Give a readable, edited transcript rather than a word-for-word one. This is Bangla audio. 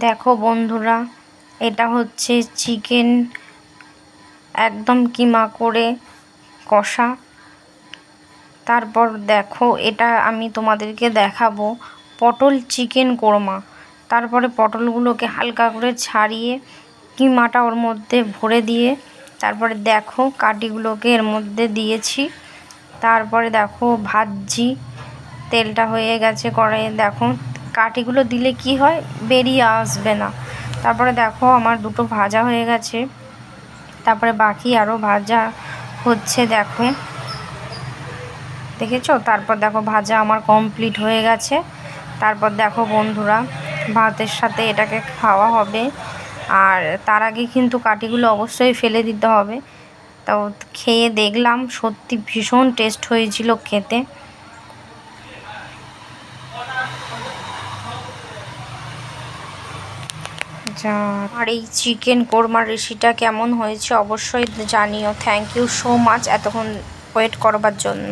দেখো বন্ধুরা, এটা হচ্ছে চিকেন একদম কিমা করে কষা। তারপর দেখো, এটা আমি তোমাদেরকে দেখাবো পটল চিকেন কোরমা। তারপরে পটলগুলোকে হালকা করে ছাড়িয়ে কিমাটা ওর মধ্যে ভরে দিয়ে তারপরে দেখো কাটিগুলোকে এর মধ্যে দিয়েছি। তারপরে দেখো ভাজছি, তেলটা হয়ে গেছে কড়াইয়ে। দেখো কাটিগুলো দিলে কি হয়, বেরিয়ে আসবে না। তারপরে দেখো আমার দুটো ভাজা হয়ে গেছে, তারপরে বাকি আরও ভাজা হচ্ছে। দেখো দেখেছো? তারপর দেখো ভাজা আমার কমপ্লিট হয়ে গেছে। তারপর দেখো বন্ধুরা, ভাতের সাথে এটাকে খাওয়া হবে। আর তার আগে কিন্তু কাটিগুলো অবশ্যই ফেলে দিতে হবে। তাও খেয়ে দেখলাম, সত্যি ভীষণ টেস্ট হয়েছিল খেতে। আর এই চিকেন কোরমার রেসিপিটা কেমন হয়েছে অবশ্যই জানিও। থ্যাংক ইউ সো মাচ এতক্ষণ ওয়েট করবার জন্য।